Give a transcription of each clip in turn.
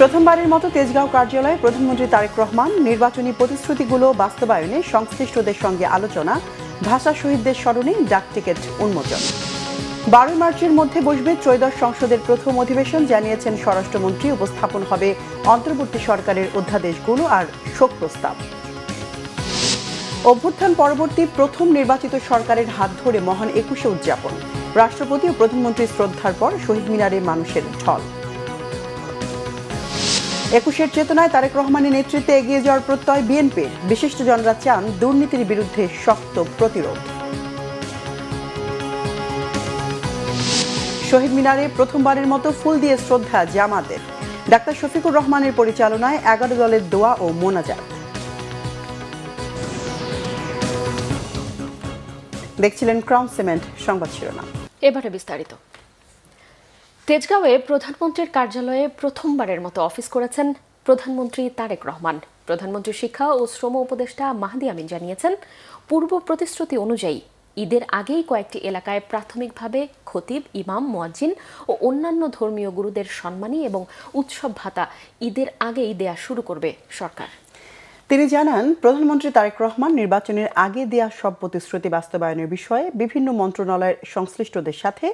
প্রথমবারের মতো তেজগাঁও কার্যালয়ে প্রধানমন্ত্রী তারেক রহমান নির্বাচনী প্রতিশ্রুতিগুলো বাস্তবায়নে সংশ্লিষ্টদের সঙ্গে আলোচনা, ভাষা শহীদদের স্মরণে ডাক টিকিট উন্মোচন। 12 মার্চের মধ্যে বসবে ত্রয়োদশ সংসদের প্রথম অধিবেশন, জানিয়েছেন স্বরাষ্ট্রমন্ত্রী। উপস্থাপন হবে অন্তর্বর্তী সরকারের অধ্যাদেশগুলো আর শোক প্রস্তাব। অভ্যুত্থান পরবর্তী প্রথম নির্বাচিত সরকারের হাত ধরে মহান 21শে উদযাপন। রাষ্ট্রপতি ও প্রধানমন্ত্রীর শ্রদ্ধার পর শহীদ মিনারে মানুষের ঢল। 21-এর চেতনায় তারেক রহমানের নেতৃত্বে এগিয়ে যাওয়ার প্রত্যয় বিএনপির। বিশিষ্টজনরা চান দুর্নীতির বিরুদ্ধে শক্ত প্রতিরোধ। শহীদ মিনারে প্রথমবারের মতো ফুল দিয়ে শ্রদ্ধা জামাতের। ডাক্তার শফিকুর রহমানের পরিচালনায় 11 দলের দোয়া ও মোনাজাত। দেখছিলেন ক্রাউন সিমেন্ট সংবাদ শিরোনাম। এবারে বিস্তারিত। তেজগাঁওয়ে প্রধানমন্ত্রীর কার্যালয়ে প্রথমবারের মতো অফিস করেছেন প্রধানমন্ত্রী তারেক রহমান। প্রধানমন্ত্রী শিক্ষা ও শ্রম উপদেষ্টা মাহদি আমিন জানিয়েছেন, পূর্ব প্রতিশ্রুতি অনুযায়ী ঈদের আগেই কয়েকটি এলাকায় প্রাথমিকভাবে খতিব, ইমাম, মুয়াজ্জিন ও অন্যান্য ধর্মীয় গুরুদের সম্মানী এবং উৎসব ভাতা ঈদের আগেই দেয়া শুরু করবে সরকার। তিনি জানান, প্রধানমন্ত্রী তারেক রহমান নির্বাচনের আগে দেয়া সব প্রতিশ্রুতি বাস্তবায়নের বিষয়ে বিভিন্ন মন্ত্রণালয়ের সংশ্লিষ্টদের সাথে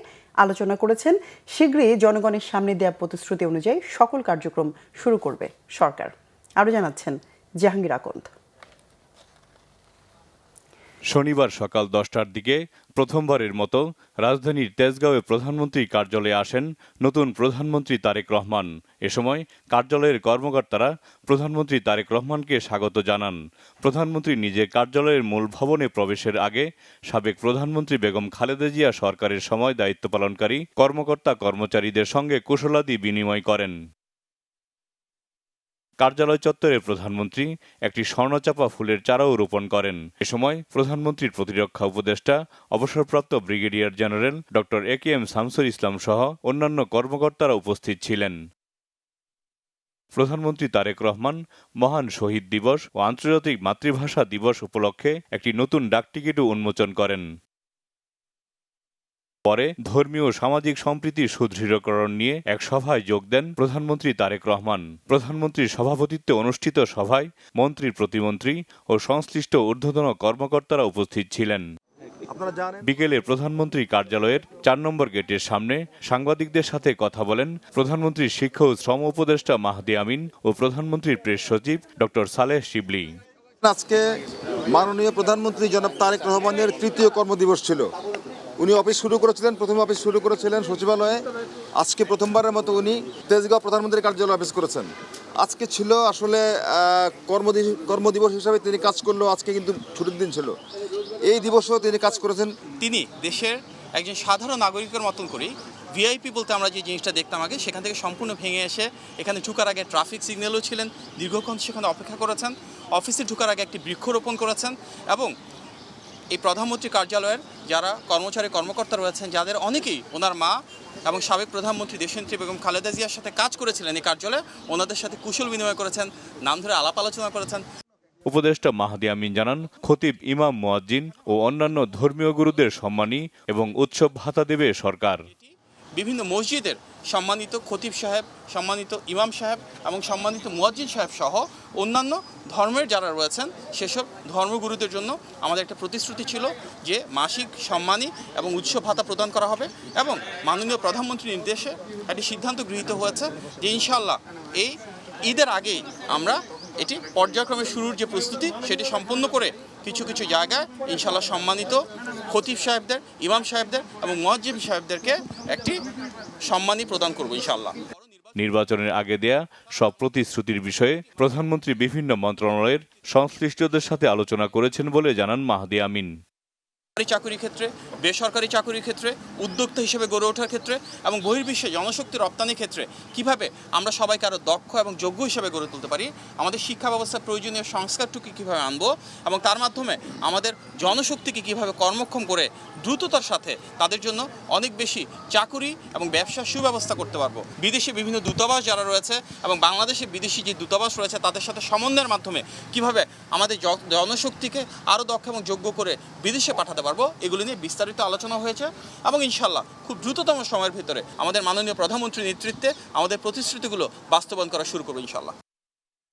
আলোচনা করেছেন। শীঘ্রই জনগণের সামনে দেয়া প্রতিশ্রুতি অনুযায়ী সকল কার্যক্রম শুরু করবে সরকার। আরও জানাচ্ছেন জাহাঙ্গীর আকন্দ। শনিবার সকাল 10টার দিকে প্রথমবারের মতো রাজধানীর তেজগাঁওয়ে প্রধানমন্ত্রী কার্যালয়ে আসেন নতুন প্রধানমন্ত্রী তারেক রহমান। এ সময় কার্যালয়ের কর্মকর্তারা প্রধানমন্ত্রী তারেক রহমানকে স্বাগত জানান। প্রধানমন্ত্রী নিজে কার্যালয়ের মূল ভবনে প্রবেশের আগে সাবেক প্রধানমন্ত্রী বেগম খালেদা জিয়া সরকারের সময় দায়িত্ব পালনকারী কর্মকর্তা কর্মচারীদের সঙ্গে কুশলাদি বিনিময় করেন। কার্যালয় চত্বরে প্রধানমন্ত্রী একটি স্বর্ণচাপা ফুলের চারাও রোপণ করেন। এ সময় প্রধানমন্ত্রীর প্রতিরক্ষা উপদেষ্টা অবসরপ্রাপ্ত brigadier general doctor AKM Shamsul Islam সহ অন্যান্য কর্মকর্তারা উপস্থিত ছিলেন। প্রধানমন্ত্রী তারেক রহমান মহান শহীদ দিবস ও আন্তর্জাতিক মাতৃভাষা দিবস উপলক্ষে একটি নতুন ডাকটিকিটও উন্মোচন করেন। পরে ধর্মীয় ও সামাজিক সম্প্রীতি সুদৃঢ়করণ নিয়ে এক সভায় যোগ দেন প্রধানমন্ত্রী তারেক রহমান। প্রধানমন্ত্রীর সভাপতিত্বে অনুষ্ঠিত সভায় মন্ত্রী, প্রতিমন্ত্রী ও সংশ্লিষ্ট ঊর্ধ্বতন কর্মকর্তারা উপস্থিত ছিলেন। বিকেলে প্রধানমন্ত্রী কার্যালয়ের 4 নম্বর গেটের সামনে সাংবাদিকদের সাথে কথা বলেন প্রধানমন্ত্রীর শিক্ষা ও শ্রম উপদেষ্টা মাহদি আমিন ও প্রধানমন্ত্রীর প্রেস সচিব ডক্টর সালেহ শিবলি। আজকে মাননীয় প্রধানমন্ত্রী জনাব তারেক রহমানের তৃতীয় কর্মদিবস ছিল। উনি অফিস শুরু করেছিলেন, প্রথম অফিস শুরু করেছিলেন সচিবালয়ে। আজকে প্রথমবারের মতো উনি তেজগাঁও প্রধানমন্ত্রীর কার্যালয়ে অফিস করেছেন। আজকে ছিল আসলে কর্মদিবস হিসাবে তিনি কাজ করলেও আজকে কিন্তু ছুটির দিন ছিল। এই দিবসেও তিনি কাজ করেছেন। তিনি দেশের একজন সাধারণ নাগরিকের মতন করেই ভিআইপি বলতে আমরা যে জিনিসটা দেখতাম আগে, সেখান থেকে সম্পূর্ণ ভেঙে এসে এখানে ঢুকার আগে ট্রাফিক সিগন্যালও ছিলেন, দীর্ঘক্ষণ সেখানে অপেক্ষা করেছেন, অফিসে ঢুকার আগে একটি বৃক্ষরোপণ করেছেন এবং এই প্রধানমন্ত্রী কার্যালয়ের যারা কর্মচারী কর্মকর্তা রয়েছেন, যাদের অনেকেই ওনার মা এবং সাবেক প্রধানমন্ত্রী দেশনেত্রী বেগম খালেদা জিয়ার সাথে কাজ করেছিলেন এই কার্যালয়ে, ওনাদের সাথে কুশল বিনিময় করেছেন, নাম ধরে আলাপ আলোচনা করেছেন। উপদেষ্টা মাহদি আমিন জানান, খতিব, ইমাম, মুয়াজ্জিন ও অন্যান্য ধর্মীয় গুরুদের সম্মানী এবং উৎসব ভাতা দেবে সরকার। বিভিন্ন মসজিদের সম্মানিত খতিব সাহেব, সম্মানিত ইমাম সাহেব এবং সম্মানিত মুয়াজ্জিন সাহেব সহ অন্যান্য ধর্মের যারা রয়েছেন সেসব ধর্মগুরুদের জন্য আমাদের একটা প্রতিশ্রুতি ছিল যে মাসিক সম্মানী এবং উৎসব ভাতা প্রদান করা হবে এবং মাননীয় প্রধানমন্ত্রীর নির্দেশে একটি সিদ্ধান্ত গৃহীত হয়েছে যে ইনশাআল্লাহ এই ঈদের আগেই আমরা এটি পর্যায়ক্রমে শুরুর যে প্রস্তুতি সেটি সম্পন্ন করে কিছু কিছু জায়গায় ইনশাআল্লাহ সম্মানিত খতিব সাহেবদের, ইমাম সাহেবদের এবং মুয়াজ্জিন সাহেবদেরকে একটি সম্মানী প্রদান করব ইনশাআল্লাহ। নির্বাচনের আগে দেয়া সব প্রতিশ্রুতির বিষয়ে প্রধানমন্ত্রী বিভিন্ন মন্ত্রণালয়ের সংশ্লিষ্টদের সাথে আলোচনা করেছেন বলে জানান মাহদি আমিন। চাকরির ক্ষেত্রে, বেসরকারি চাকরির ক্ষেত্রে, উদ্যোক্তা হিসেবে গড়ে ওঠার ক্ষেত্রে এবং বহির্বিশ্বে জনশক্তি রপ্তানির ক্ষেত্রে কিভাবে আমরা সবাইকে আরও দক্ষ এবং যোগ্য হিসেবে গড়ে তুলতে পারি, আমাদের শিক্ষা ব্যবস্থার প্রয়োজনীয় সংস্কারটুকু কীভাবে আনবো এবং তার মাধ্যমে আমাদের জনশক্তিকে কীভাবে কর্মক্ষম করে দ্রুততার সাথে তাদের জন্য অনেক বেশি চাকুরি এবং ব্যবসার সুব্যবস্থা করতে পারবো। বিদেশে বিভিন্ন দূতাবাস যারা রয়েছে এবং বাংলাদেশে বিদেশি যে দূতাবাস রয়েছে তাদের সাথে সমন্বয়ের মাধ্যমে কিভাবে আমাদের জনশক্তিকে আরও দক্ষ এবং যোগ্য করে বিদেশে পাঠাতে পারবো, এগুলো নিয়ে বিস্তারিত আলোচনা হয়েছে এবং ইনশাল্লাহ খুব দ্রুততম সময়ের ভিতরে আমাদের মাননীয় প্রধানমন্ত্রীর নেতৃত্বে আমাদের প্রতিশ্রুতিগুলো বাস্তবায়ন করা শুরু করবো ইনশাল্লাহ।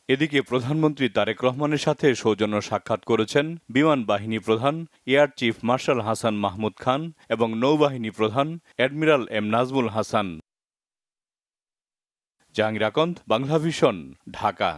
এদিকে প্রধানমন্ত্রী তারেক রহমানের সাথে সৌজন্য সাক্ষাৎ করেছেন বিমান বাহিনী প্রধান air chief marshal Hasan Mahmud Khan এবং নৌবাহিনী প্রধান অ্যাডমিরাল এম নাজমুল হাসান। জাহাঙ্গীর আকন্দ, বাংলাভিশন, ঢাকা।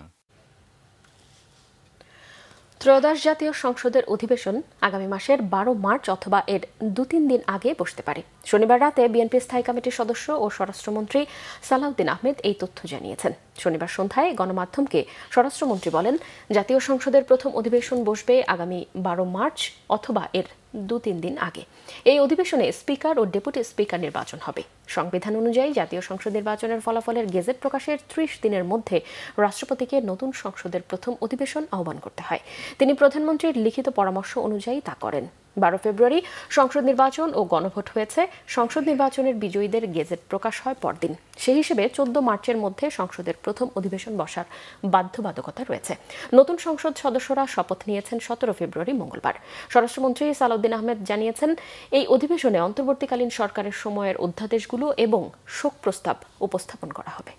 ত্রয়োদশ জাতীয় সংসদের অধিবেশন আগামী মাসের 12 মার্চ অথবা এর 2-3 দিন আগে বসতে পারে। শনিবার রাতে বিএনপি স্থায়ী কমিটির সদস্য ও স্বরাষ্ট্রমন্ত্রী সালাউদ্দিন আহমেদ এই তথ্য জানিয়েছেন। শনিবার সন্ধ্যায় গণমাধ্যমকে স্বরাষ্ট্রমন্ত্রী বলেন, জাতীয় সংসদের প্রথম অধিবেশন বসবে আগামী 12 মার্চ অথবা এর 2-3 দিন আগে। এই অধিবেশনে স্পিকার ও ডেপুটি স্পিকার নির্বাচন হবে। সংবিধান অনুযায়ী জাতীয় সংসদ নির্বাচনের ফলাফলের গেজেট প্রকাশের 30 দিনের মধ্যে রাষ্ট্রপতিকে নতুন সংসদের প্রথম অধিবেশন আহ্বান করতে হয়। তিনি প্রধানমন্ত্রীর লিখিত পরামর্শ অনুযায়ী তা করেন। 12 ফেব্রুয়ারি সংসদ নির্বাচন ও গণভোট হয়েছে। সংসদ নির্বাচনের বিজয়ীদের গেজেট প্রকাশ হয় পরদিন। সেই হিসেবে 14 মার্চের মধ্যে সংসদের প্রথম অধিবেশন বসার বাধ্যবাধকতা রয়েছে। নতুন সংসদ সদস্যরা শপথ নিয়েছেন 17 ফেব্রুয়ারি মঙ্গলবার। স্বরাষ্ট্রমন্ত্রী সালাউদ্দিন আহমেদ জানিয়েছেন, এই অধিবেশনে অন্তর্বর্তীকালীন সরকারের সময়ের অধ্যাদেশগুলো এবং শোক প্রস্তাব উপস্থাপন করা হবে।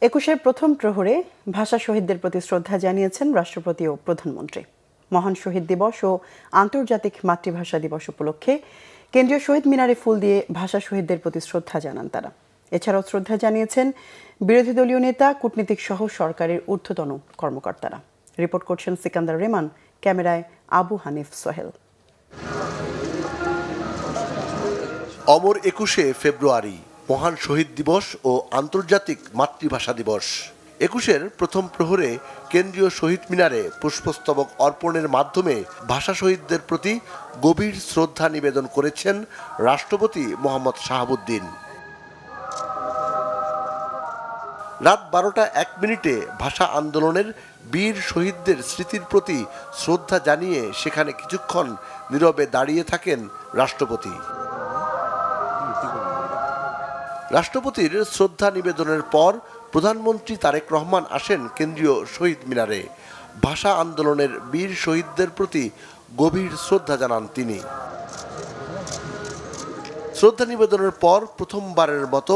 21-এর প্রথম প্রহরে ভাষা শহীদদের প্রতি শ্রদ্ধা জানিয়েছেন রাষ্ট্রপতি ও প্রধানমন্ত্রী। মহান শহীদ দিবস ও আন্তর্জাতিক মাতৃভাষা দিবস উপলক্ষে কেন্দ্রীয় শহীদ মিনারে ফুল দিয়ে ভাষা শহীদদের প্রতি শ্রদ্ধা জানান তারা। এছাড়াও শ্রদ্ধা জানিয়েছেন বিরোধী দলীয় নেতা, কূটনীতিক সহ সরকারের ঊর্ধ্বতন কর্মকর্তারা। রিপোর্ট করছেন সিকান্দার রেমান, ক্যামেরায় আবু হানিফ সোহেল। অমর 21শে ফেব্রুয়ারি, মহান শহীদ দিবস ও আন্তর্জাতিক মাতৃভাষা দিবস। 21-এর প্রথম প্রহরে কেন্দ্রীয় শহীদ মিনারে পুষ্পস্তবক অর্পণের মাধ্যমে ভাষা শহীদদের প্রতি গভীর শ্রদ্ধা নিবেদন করেছেন রাষ্ট্রপতি মোহাম্মদ শাহাবুদ্দিন। রাত 12:01 ভাষা আন্দোলনের বীর শহীদদের স্মৃতির প্রতি শ্রদ্ধা জানিয়ে সেখানে কিছুক্ষণ নীরবে দাঁড়িয়ে থাকেন রাষ্ট্রপতি। রাষ্ট্রপতির শ্রদ্ধা নিবেদনের পর প্রধানমন্ত্রী তারেক রহমান আসেন কেন্দ্রীয় শহীদ মিনারে। ভাষা আন্দোলনের বীর শহীদদের প্রতি গভীর শ্রদ্ধা জানান তিনি। শ্রদ্ধা নিবেদনের পর প্রথমবারের মতো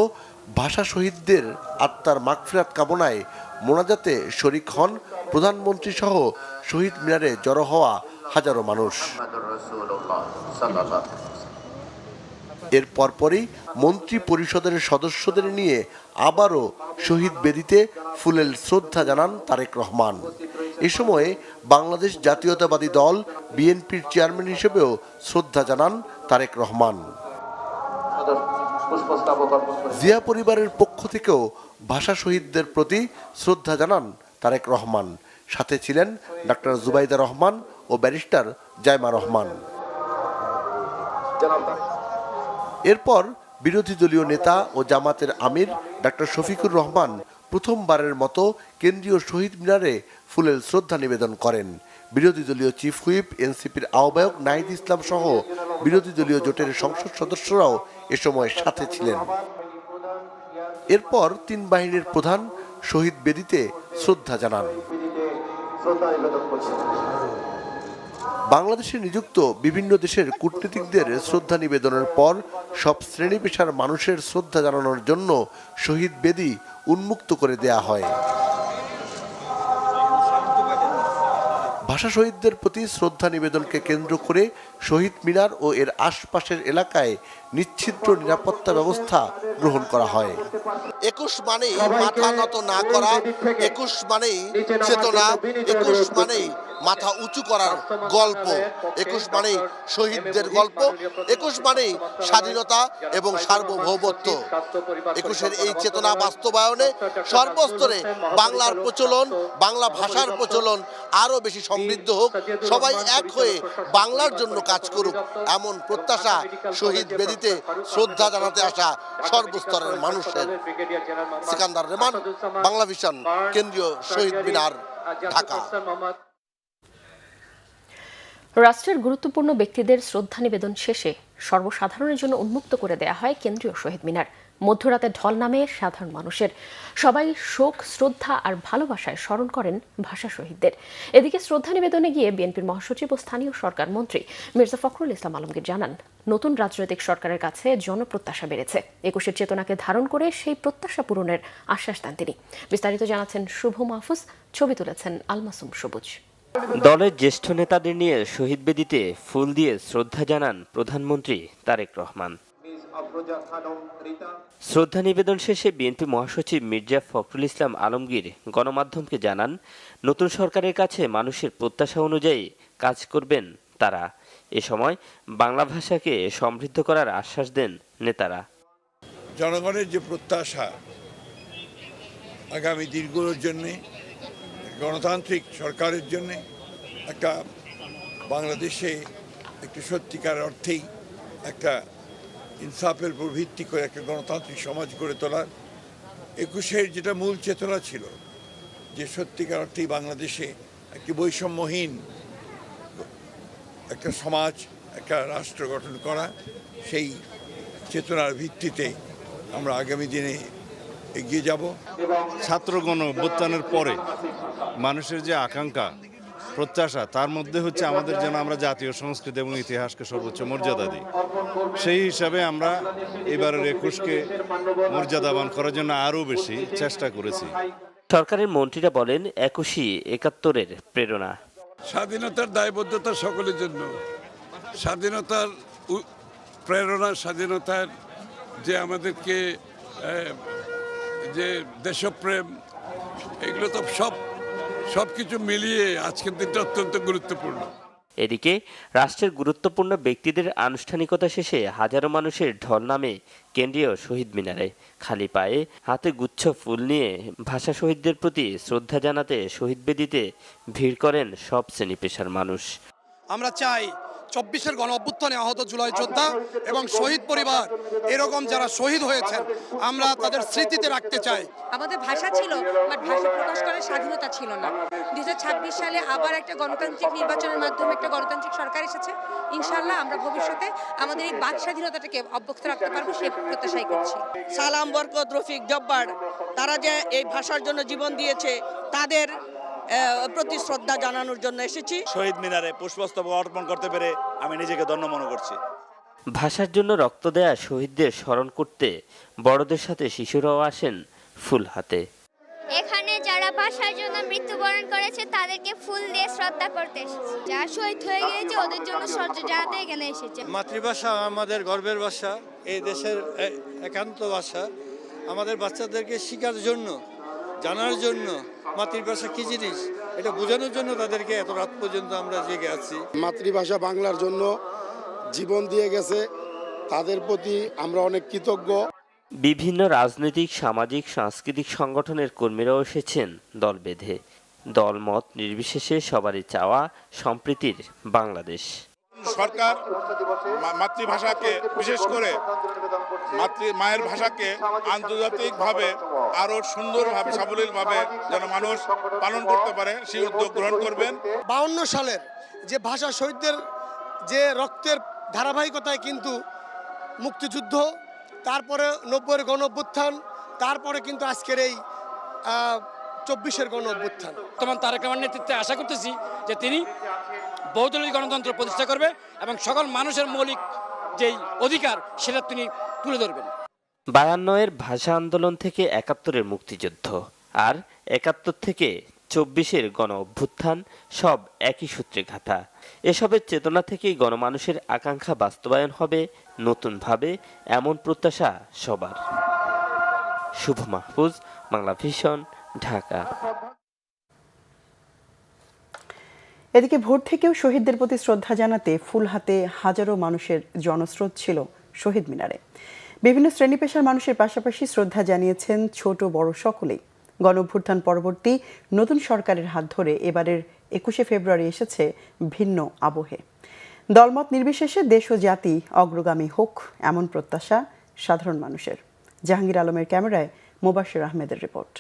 ভাষা শহীদদের আত্মার মাগফিরাত কামনায় মোনাজাতে শরিক হন প্রধানমন্ত্রী সহ শহীদ মিনারে জড়ো হওয়া হাজারো মানুষ। এর পরপরই মন্ত্রী পরিষদের সদস্যদের নিয়ে আবারও শহীদ বেদিতে ফুলেল শ্রদ্ধা জানান তারেক রহমান। এ সময় বাংলাদেশ জাতীয়তাবাদী দল বিএনপির চেয়ারম্যান হিসেবেও শ্রদ্ধা জানান তারেক রহমান। জিয়া পরিবারের পক্ষ থেকেও ভাষা শহীদদের প্রতি শ্রদ্ধা জানান তারেক রহমান। সাথে ছিলেন ডাক্তার জুবাইদা রহমান ও ব্যারিস্টার জাইমা রহমান। এরপর বিরোধী দলীয় নেতা ও জামাতের আমির ডাক্তার শফিকুর রহমান প্রথমবারের মতো কেন্দ্রীয় শহীদ মিনারে ফুলেল শ্রদ্ধা নিবেদন করেন। বিরোধী দলীয় চিফ হুইপ, এনসিপির আহ্বায়ক নাহিদ ইসলাম সহ বিরোধী দলীয় জোটের সংসদ সদস্যরাও এ সময় সাথে ছিলেন। এরপর 3 বাহিনীর প্রধান শহীদ বেদিতে শ্রদ্ধা জানান। বাংলাদেশে নিযুক্ত বিভিন্ন দেশের কূটনীতিকদের শ্রদ্ধা নিবেদনের পর সব শ্রেণী পেশার মানুষের শ্রদ্ধা জানানোর জন্য শহীদ বেদি উন্মুক্ত করে দেয়া হয়। ভাষা শহীদদের প্রতি শ্রদ্ধা নিবেদনকে কেন্দ্র করে শহীদ মিনার ও এর আশপাশের এলাকায় নিশ্ছিদ্র নিরাপত্তা ব্যবস্থা গ্রহণ করা হয়। 21 মানেই মাথা নত না করা, 21 মানেই চেতনা, 21 মানেই মাথা উঁচু করার গল্প, 21 মানেই শহীদদের গল্প, 21 মানেই স্বাধীনতা এবং সার্বভৌমত্ব। 21-এর এই চেতনা বাস্তবায়নে সর্বস্তরে বাংলার প্রচলন, বাংলা ভাষার প্রচলন আরো বেশি সমৃদ্ধ হোক, সবাই এক হয়ে বাংলার জন্য কাজ করুক, এমন প্রত্যাশা শহীদ বেদিতে শ্রদ্ধা জানাতে আসা সর্বস্তরের মানুষের। সিকান্দার রেমান, বাংলাভিশন, কেন্দ্রীয় শহীদ মিনার, ঢাকা। রাষ্ট্রের গুরুত্বপূর্ণ ব্যক্তিদের শ্রদ্ধা নিবেদন শেষে সর্বসাধারণের জন্য উন্মুক্ত করে দেয়া হয় কেন্দ্রীয় শহীদ মিনার। মধ্যরাতে ঢল নামে সাধারণ মানুষের, সবাই শোক, শ্রদ্ধা আর ভালোবাসায় স্মরণ করেন ভাষা শহীদদের। এদিকে শ্রদ্ধা নিবেদনে গিয়ে বিএনপির মহাসচিব ও স্থানীয় সরকার মন্ত্রী মির্জা ফখরুল ইসলাম আলমগীর জানান, নতুন রাজনৈতিক সরকারের কাছে জনপ্রত্যাশা বেড়েছে। ২১-এর চেতনাকে ধারণ করে সেই প্রত্যাশা পূরণের আশ্বাস দেন তিনি। বিস্তারিত জানাচ্ছেন শুভ মাহফুজ, ছবি তুলেছেন আলমাসুম সবুজ। দলের জ্যেষ্ঠ নেতাদের নিয়ে শহীদ বেদিতে ফুল দিয়ে শ্রদ্ধা জানান প্রধানমন্ত্রী তারেক রহমান। শ্রদ্ধা নিবেদন শেষে বিএনপি মহাসচিব মির্জা ফখরুল ইসলাম আলমগীর গণমাধ্যমকে জানান, নতুন সরকারের কাছে মানুষের প্রত্যাশা অনুযায়ী কাজ করবেন তারা। এ সময় বাংলা ভাষাকে সমৃদ্ধ করার আশ্বাস দেন নেতারা। জনগণের যে প্রত্যাশা আগামী দিনগুলোর জন্যে, গণতান্ত্রিক সরকারের জন্যে, একটা বাংলাদেশে একটি সত্যিকার অর্থেই একটা ইনসাফের উপর ভিত্তি করে একটা গণতান্ত্রিক সমাজ গড়ে তোলার ২১-এর যেটা মূল চেতনা ছিল, যে সত্যিকার অর্থেই বাংলাদেশে একটি বৈষম্যহীন একটা সমাজ, একটা রাষ্ট্র গঠন করা, সেই চেতনার ভিত্তিতে আমরা আগামী দিনে এগিয়ে যাব। ছাত্রগণ অভ্যুত্থানের পরে মানুষের যে আকাঙ্ক্ষা, প্রত্যাশা, তার মধ্যে হচ্ছে আমাদের যেন আমরা জাতীয় সংস্কৃতি এবং ইতিহাসকে সর্বোচ্চ মর্যাদা দিই। সেই হিসাবে আমরা এবারের ২১-কে মর্যাদাবান করার জন্য আরও বেশি চেষ্টা করেছি। সরকারের মন্ত্রীরা বলেন, ২১-ই ৭১-এর প্রেরণা। স্বাধীনতার দায়বদ্ধতা সকলের জন্য, স্বাধীনতার প্রেরণা, স্বাধীনতার যে আমাদেরকে যে দেশপ্রেম, এগুলো তো সব কিছু মিলিয়ে আজকের দিনটা অত্যন্ত গুরুত্বপূর্ণ। এদিকে রাষ্ট্রের গুরুত্বপূর্ণ ব্যক্তিদের আনুষ্ঠানিকতা শেষে হাজারো মানুষের ঢল নামে কেন্দ্রীয় শহীদ মিনারে। খালি পায়ে, হাতে গুচ্ছ ফুল নিয়ে ভাষা শহীদদের প্রতি শ্রদ্ধা জানাতে শহীদ বেদিতে ভিড় করেন সব শ্রেণী পেশার মানুষ। আমরা চাই ২৪-এর গণ অভ্যুত্থানে আহত জুলাই যোদ্ধা এবং শহীদ পরিবার, এরকম যারা শহীদ হয়েছেন, আমরা তাদের স্মৃতিতে রাখতে চাই। আমাদের ভাষা ছিল, বাট ভাষা প্রকাশ করার স্বাধীনতা ছিল না। ২০২৬ সালে আবার একটা গণতান্ত্রিক নির্বাচনের মাধ্যমে একটা গণতান্ত্রিক সরকার এসেছে। ইনশাআল্লাহ আমরা ভবিষ্যতে আমাদের এই বাক স্বাধীনতাটাকে অব্যাহত রাখতে পারবো, সেই প্রত্যাশাই করছি। সালাম, বরকত, রফিক, জব্বার, তারা যে এই ভাষার জন্য জীবন দিয়েছে, তাদের প্রতি শ্রদ্ধা জানানোর জন্য এসেছি। শহীদ মিনারে পুষ্পস্তবক অর্পণ করতে পেরে আমি নিজেকে ধন্য মনে করছি। ভাষার জন্য রক্ত দেয়া শহীদদের স্মরণ করতে বড়দের সাথে শিশুরাও আসেন ফুল হাতে। এখানে যারা ভাষার জন্য মৃত্যুবরণ করেছে তাদেরকে ফুল দিয়ে শ্রদ্ধা করতে এসেছি। যারা শহীদ হয়ে গিয়েছে ওদের জন্য শ্রদ্ধা জানাতে এখানে এসেছে। মাতৃভাষা আমাদের গর্বের ভাষা, এই দেশের একান্ত ভাষা। আমাদের বাচ্চাদেরকে শেখার জন্য, জানার জন্য মাতৃভাষা কি জিনিস এটা বোঝানোর জন্য তাদেরকে এত রাত পর্যন্ত আমরা জেগে আছি। মাতৃভাষা বাংলার জন্য জীবন দিয়ে গেছে, তাদের প্রতি আমরা অনেক কৃতজ্ঞ। বিভিন্ন রাজনৈতিক, সামাজিক, সাংস্কৃতিক সংগঠনের কর্মীরাও এসেছেন দল বেঁধে। দলমত নির্বিশেষে সবারই চাওয়া সম্প্রীতির বাংলাদেশ। সরকার মাতৃভাষাকে, বিশেষ করে মায়ের ভাষাকে আন্তর্জাতিকভাবে আরো সুন্দরভাবে, সাবলীলভাবে যেন মানুষ পালন করতে পারে, সেই উদ্যোগ গ্রহণ করবেন। ৫২ সালের যে ভাষা শহীদদের যে রক্তের ধারাবাহিকতায় কিন্তু মুক্তিযুদ্ধ, তারপরে ৯০-এর গণ অভ্যুত্থান, তারপরে কিন্তু আজকের এই ২৪-এর গণ অভ্যুত্থান। বর্তমান তারেক রহমানের নেতৃত্বে আশা করতেছি যে তিনি বহুদলীয় গণতন্ত্র প্রতিষ্ঠা করবে এবং সকল মানুষের মৌলিক যেই অধিকার সেটা তিনি তুলে ধরবেন। ৫২-এর ভাষা আন্দোলন থেকে ৭১-এর মুক্তিযুদ্ধ, আর ৭১ থেকে ২৪-এর গণ অভ্যুত্থান, সব একই সূত্রে গাঁথা। এসবের চেতনা থেকেই গণমানুষের আকাঙ্ক্ষা বাস্তবায়ন হবে নতুনভাবে, এমন প্রত্যাশা সবার। শুভ মাহফুজ, বাংলা ভিশন, ঢাকা। এদিকে ভোর থেকেও শহীদদের প্রতি শ্রদ্ধা জানাতে ফুল হাতে হাজারো মানুষের জনস্রোত ছিল শহীদ মিনারে। বিভিন্ন শ্রেণী পেশার মানুষের পাশাপাশি শ্রদ্ধা জানিয়েছেন ছোট বড় সকলেই। গণঅভ্যুত্থান পরবর্তী নতুন সরকারের হাত ধরে এবারের ২১শে ফেব্রুয়ারি এসেছে ভিন্ন আবহে। দলমত নির্বিশেষে দেশ ও জাতি অগ্রগামী হোক, এমন প্রত্যাশা সাধারণ মানুষের। জাহাঙ্গীর আলমের ক্যামেরায় মোবাশ্বের আহমেদের রিপোর্ট।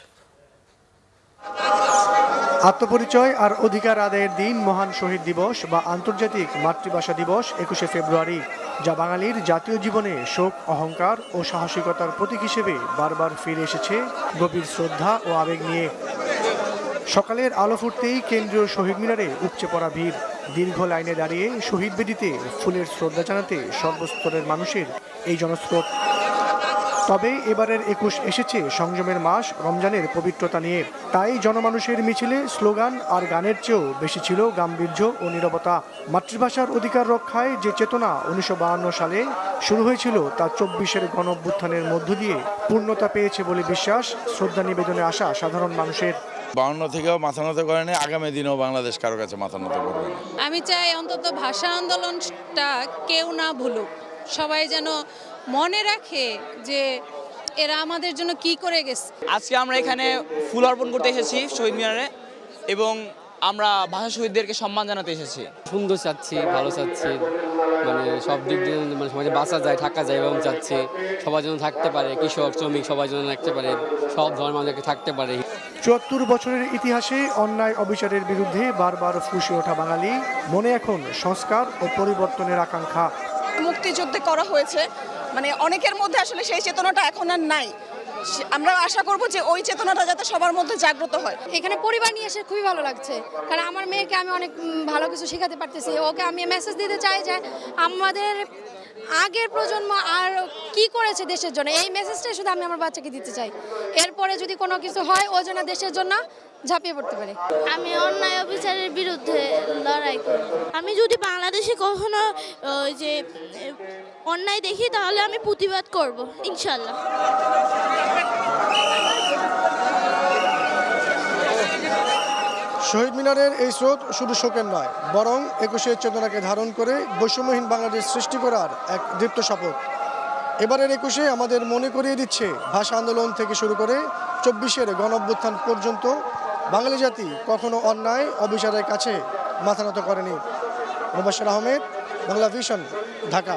আত্মপরিচয় আর অধিকার আদায়ের দিন মহান শহীদ দিবস বা আন্তর্জাতিক মাতৃভাষা দিবস ২১শে ফেব্রুয়ারি। যা বাঙালির জাতীয় জীবনে শোক, অহংকার ও সাহসিকতার প্রতীক হিসেবে বারবার ফিরে এসেছে গভীর শ্রদ্ধা ও আবেগ নিয়ে। সকালের আলো ফুটতেই কেন্দ্রীয় শহীদ মিনারে উপচে পড়া ভিড়। দীর্ঘ লাইনে দাঁড়িয়ে শহীদ বেদিতে ফুলের শ্রদ্ধা জানাতে সর্বস্তরের মানুষের এই জনস্রোত। তবে এবারের ২১ এসেছে সংযমের মাস রমজানের পবিত্রতা নিয়ে। তাই জনমানুষের মিছিলে স্লোগান আর গানের চেয়েও বেশি ছিল গাম্ভীর্য ও নীরবতা। মাতৃভাষার অধিকার রক্ষায় যে চেতনা ১৯৫২ সালে শুরু হয়েছিল তা ২৪-এর গণঅভ্যুত্থানের মধ্য দিয়ে পূর্ণতা পেয়েছে বলে বিশ্বাস শ্রদ্ধা নিবেদনে আসা সাধারণ মানুষের। ৫২ থেকেও মাথা নত করেনি, আগামী দিনেও বাংলাদেশ কারো কাছে মাথা নত করবে না। আমি চাই অন্তত ভাষা আন্দোলনটা কেউ না ভুলুক, সবাই যেন মনে রাখে যে এরা আমাদের জন্য কি করে গেছে। আজকে আমরা এখানে ফুল অর্পণ করতে এসেছি শহীদ মিনারে এবং আমরা ভাষা শহীদদেরকে সম্মান জানাতে এসেছি। সুন্দর চাচ্ছি, ভালো চাচ্ছি, মানে সব দিক দিয়ে মানে সমাজে বাঁচা যায়, থাকা যায় এবং চাচ্ছি সবার জন্য থাকতে পারে, কৃষক শ্রমিক সবার জন্য থাকতে পারে, সব ধর্মের মানুষকে থাকতে পারে। ৭৪ বছরের ইতিহাসে অন্যায় অবিচারের বিরুদ্ধে বারবার ফুঁসে ওঠা বাঙালি মনে এখন সংস্কার ও পরিবর্তনের আকাঙ্ক্ষা। মুক্তিযুদ্ধে করা হয়েছে, মানে অনেকের মধ্যে আসলে সেই চেতনাটা এখন আর নাই। আমরা আশা করব যে ওই চেতনাটা যাতে সবার মধ্যে জাগ্রত হয়। এখানে পরিবার নিয়ে এসে খুবই ভালো লাগছে, কারণ আমার মেয়েকে আমি অনেক ভালো কিছু শেখাতে পারতেছি। ওকে আমি মেসেজ দিতে চাই যে আমাদের আগের প্রজন্ম আর কি করেছে দেশের জন্য, এই মেসেজটাই শুধু আমি আমার বাচ্চাকে দিতে চাই। এরপরে যদি কোনো কিছু হয় ও যেন দেশের জন্য ঝাঁপিয়ে পড়তে পারে। আমি অন্যায় অবিচারের বিরুদ্ধে লড়াই করি। আমি যদি বাংলাদেশে কখনো যে অন্যায় দেখি তাহলে আমি প্রতিবাদ করব ইনশাল্লাহ। শহীদ মিনারের এই স্রোত শুধু শোকের নয়, বরং ২১-এর চেতনাকে ধারণ করে বৈষম্যহীন বাংলাদেশ সৃষ্টি করার এক দীপ্ত শপথ। এবারের ২১-এ আমাদের মনে করিয়ে দিচ্ছে ভাষা আন্দোলন থেকে শুরু করে ২৪-এর গণঅভ্যুত্থান পর্যন্ত বাঙালি জাতি কখনো অন্যায় অবিচারের কাছে মাথা নত করেনি। মুবাশশির আহমেদ, বাংলা ভিশন, ঢাকা।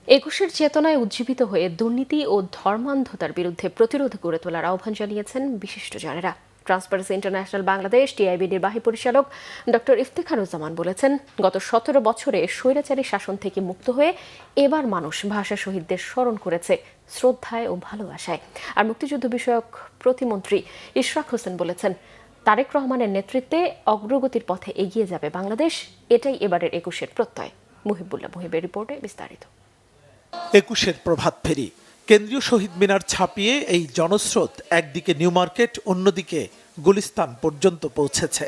২১-এর চেতনায় উজ্জীবিত হয়ে দুর্নীতি ও ধর্মান্ধতার বিরুদ্ধে প্রতিরোধ গড়ে তোলার আহ্বান জানিয়েছেন বিশিষ্টজনেরা। ট্রান্সপারেন্সি ইন্টারন্যাশনাল বাংলাদেশ টিআইবি নির্বাহী পরিচালক ডক্টর ইফতেখারুজ্জামান বলেছেন, গত ১৭ বছরে স্বৈরাচারী শাসন থেকে মুক্ত হয়ে এবার মানুষ ভাষা শহীদদের স্মরণ করেছে শ্রদ্ধায় ও ভালোবাসায়। আর মুক্তিযুদ্ধ বিষয়ক প্রতিমন্ত্রী ইশরাক হোসেন বলেছেন, তারেক রহমানের নেতৃত্বে অগ্রগতির পথে এগিয়ে যাবে বাংলাদেশ। এটাই এবারের ২১-এর প্রত্যয়। মুহিবুল্লাহ মুহিবের রিপোর্টে বিস্তারিত। ২১-এর প্রভাত ফেরি, কেন্দ্রীয় শহীদ মিনার ছাপিয়ে এই জনস্রোত একদিকে নিউ মার্কেট, অন্যদিকে গুলিস্তান পর্যন্ত পৌঁছেছে।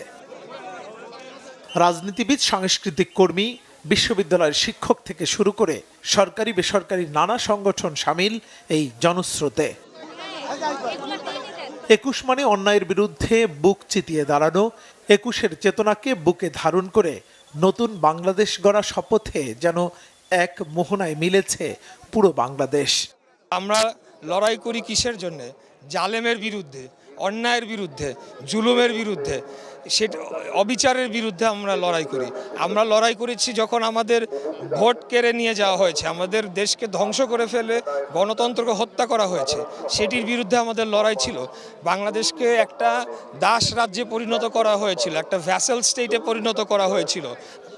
রাজনীতিবিদ, সাংস্কৃতিক কর্মী, বিশ্ববিদ্যালয়ের শিক্ষক থেকে শুরু করে সরকারি বেসরকারি নানা সংগঠন সামিল এই জনস্রোতে। ২১ মানে অন্যায়ের বিরুদ্ধে বুক চিতিয়ে দাঁড়ানো, ২১-এর চেতনাকে বুকে ধারণ করে নতুন বাংলাদেশ গড়া শপথে যেন এক মোহনায় মিলেছে পুরো বাংলাদেশ। আমরা লড়াই করি কিসের জন্য? জালেমের বিরুদ্ধে, অন্যায়ের বিরুদ্ধে, জুলুমের বিরুদ্ধে, সেটা অবিচারের বিরুদ্ধে আমরা লড়াই করি। আমরা লড়াই করেছি যখন আমাদের ভোট কেড়ে নিয়ে যাওয়া হয়েছে, আমাদের দেশকে ধ্বংস করে ফেলে গণতন্ত্রকে হত্যা করা হয়েছে, সেটির বিরুদ্ধে আমাদের লড়াই ছিল। বাংলাদেশকে একটা দাস রাজ্যে পরিণত করা হয়েছিল, একটা ভ্যাসেল স্টেটে পরিণত করা হয়েছিল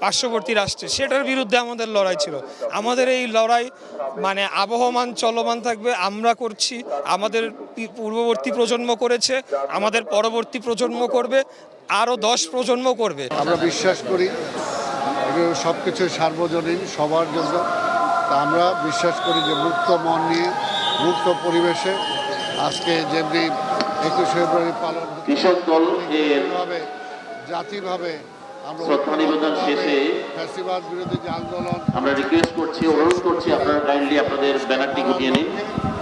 পার্শ্ববর্তী রাষ্ট্রে, সেটার বিরুদ্ধে আমাদের লড়াই ছিল। আমাদের এই লড়াই মানে আবহমান, চলমান থাকবে। আমরা করছি, আমাদের পূর্ববর্তী প্রজন্ম করেছে, আমাদের পরবর্তী প্রজন্ম করবে, আরও ১০ প্রজন্ম করবে। আমরা বিশ্বাস করি সব কিছু সার্বজনীন, সবার জন্য। তা আমরা বিশ্বাস করি যে মুক্ত মন নিয়ে, মুক্ত পরিবেশে আজকে যেমনি ২১ ফেব্রুয়ারি পালন কৃষক দল জাতিভাবে শ্রদ্ধা নিবেদন শেষে ফ্যাসিবাদ বিরোধী যে আন্দোলন, আমরা রিকোয়েস্ট করছি, অনুরোধ করছি, আপনারা কাইন্ডলি আপনাদের ব্যানারটি গুটিয়ে নিন।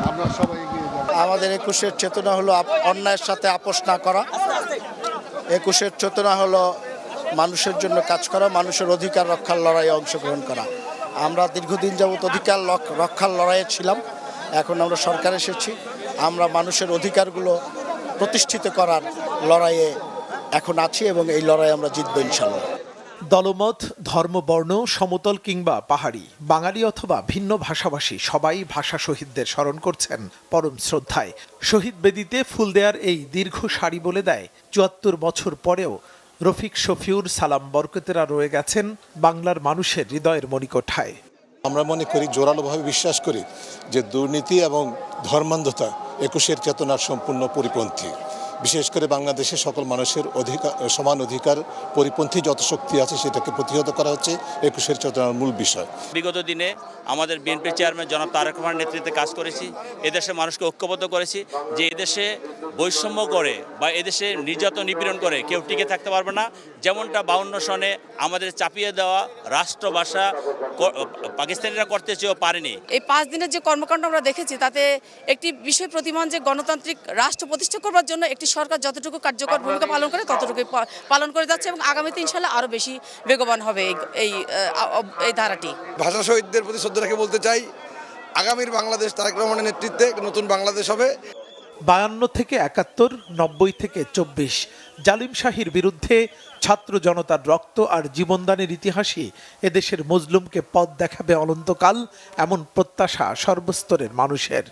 আমরা সবাই এগিয়ে যাব। আমাদের ২১-এর চেতনা হলো অন্যায়ের সাথে আপোষ না করা। ২১-এর চেতনা হলো মানুষের জন্য কাজ করা, মানুষের অধিকার রক্ষার লড়াইয়ে অংশগ্রহণ করা। আমরা দীর্ঘদিন যাবত অধিকার রক্ষার লড়াইয়ে ছিলাম, এখন আমরা সরকার এসেছি। আমরা মানুষের অধিকারগুলো প্রতিষ্ঠিত করার লড়াইয়ে এখন আছি এবং এই লড়াই আমরা জিতব ইনশাআল্লাহ। দলমত, ধর্ম, বর্ণ, সমতল কিংবা পাহাড়ি, বাঙালি অথবা ভিন্ন ভাষাভাষী সবাই ভাষা শহীদদের স্মরণ করছেন পরম শ্রদ্ধায়। শহীদ বেদিতে ফুল দেওয়ার এই দীর্ঘ সারি বলে দেয় ৭৪ বছর পরেও রফিক শফিউর সালাম বরকতেরা রয়ে গেছেন বাংলার মানুষের হৃদয়ের মণিকোঠায়। আমরা মনে করি, জোরালোভাবে বিশ্বাস করি যে দুর্নীতি এবং ধর্মান্ধতা ২১-এর চেতনার সম্পূর্ণ পরিপন্থী। বিশেষ করে বাংলাদেশের সকল মানুষের সমান অধিকার পরিপন্থী যত শক্তি আছে সেটাকে প্রতিহত করা হচ্ছে ২১-এর চেতনার মূল বিষয়। বিগত দিনে আমাদের বিএনপি চেয়ারম্যান জনাব তারেক রহমানের নেতৃত্বে কাজ করেছি, এদেশের মানুষকে ঐক্যবদ্ধ করেছি যে এদেশে বৈষম্য করে বা এদেশে নির্যাতন নিপীড়ন করে কেউ টিকে থাকতে পারবে না। যেমনটা ৫২ সনে আমাদের চাপিয়ে দেওয়া রাষ্ট্রভাষা পাকিস্তানিরা করতে চেয়েও পারেনি। এই ৫ দিনের যে কর্মকাণ্ড আমরা দেখেছি তাতে একটি বিষয় প্রতিমান যে গণতান্ত্রিক রাষ্ট্র প্রতিষ্ঠা করবার জন্য একটি সরকার যতটুকু কার্যকর ভূমিকা পালন করে ততটুকুই পালন করে যাচ্ছে এবং আগামীতে ইনশাল্লাহ আরও বেশি বেগবান হবে এই ধারাটি। ভাষা শহীদদের প্রতি শ্রদ্ধা রেখে বলতে চাই, আগামীর বাংলাদেশ তারেক রহমানের নেতৃত্বে নতুন বাংলাদেশ হবে। ৫২ থেকে ৭১, ৯০ থেকে ২৪ জালিম শাহীর বিরুদ্ধে ছাত্র জনতার রক্ত আর জীবনদানের ইতিহাসই এদেশের মজলুমকে পথ দেখাবে অনন্তকাল, এমন প্রত্যাশা সর্বস্তরের মানুষের।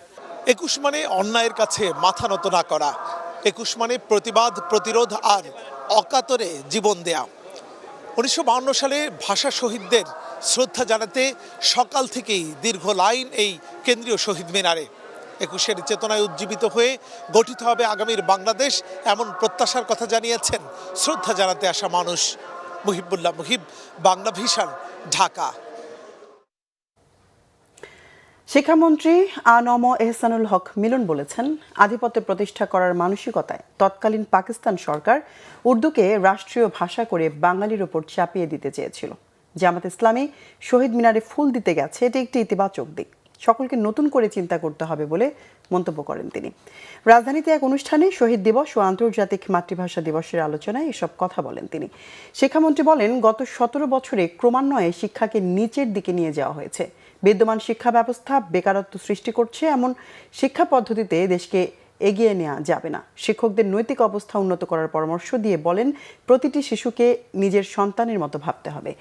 ২১ মানে অন্যায়ের কাছে মাথা নত না করা, ২১ মানে প্রতিবাদ, প্রতিরোধ আর অকাতরে জীবন দেয়া। ১৯৫২ সালে ভাষা শহীদদের শ্রদ্ধা জানাতে সকাল থেকেই দীর্ঘ লাইন এই কেন্দ্রীয় শহীদ মিনারে। ২১-এর চেতনায় উজ্জীবিত হয়ে গঠিত হবে আগামীর বাংলাদেশ, এমন প্রত্যাশার কথা জানিয়েছেন শ্রদ্ধা জানাতে আসা মানুষ। মুহিবুল্লাহ মুহিব, বাংলা ভিশন, ঢাকা। শিক্ষামন্ত্রী আ.ন.ম এহসানুল হক মিলন বলেছেন, আধিপত্য প্রতিষ্ঠা করার মানসিকতায় তৎকালীন পাকিস্তান সরকার উর্দুকে রাষ্ট্রীয় ভাষা করে বাঙালির ওপর চাপিয়ে দিতে চেয়েছিল। জামাত ইসলামী শহীদ মিনারে ফুল দিতে গেছে, এটি একটি ইতিবাচক দিক। সকলকে নতুন করে চিন্তা করতে হবে বলে মন্তব্য করেন তিনি। রাজধানীতে এক অনুষ্ঠানে শহীদ দিবস ও আন্তর্জাতিক মাতৃভাষা দিবসের আলোচনায় এসব কথা বলেন তিনি। শিক্ষামন্ত্রী বলেন, গত ১৭ বছরে ক্রমান্বয়ে শিক্ষাকে নিচের দিকে নিয়ে যাওয়া হয়েছে। বিদ্যমান শিক্ষা ব্যবস্থা বেকারত্ব সৃষ্টি করছে, এমন শিক্ষা পদ্ধতিতে দেশকে এগিয়ে নেওয়া যাবে না। শিক্ষকদের নৈতিক অবস্থা উন্নত করার পরামর্শ দিয়ে বলেন, প্রতিটি শিশুকে নিজের সন্তানের মতো ভাবতে হবে।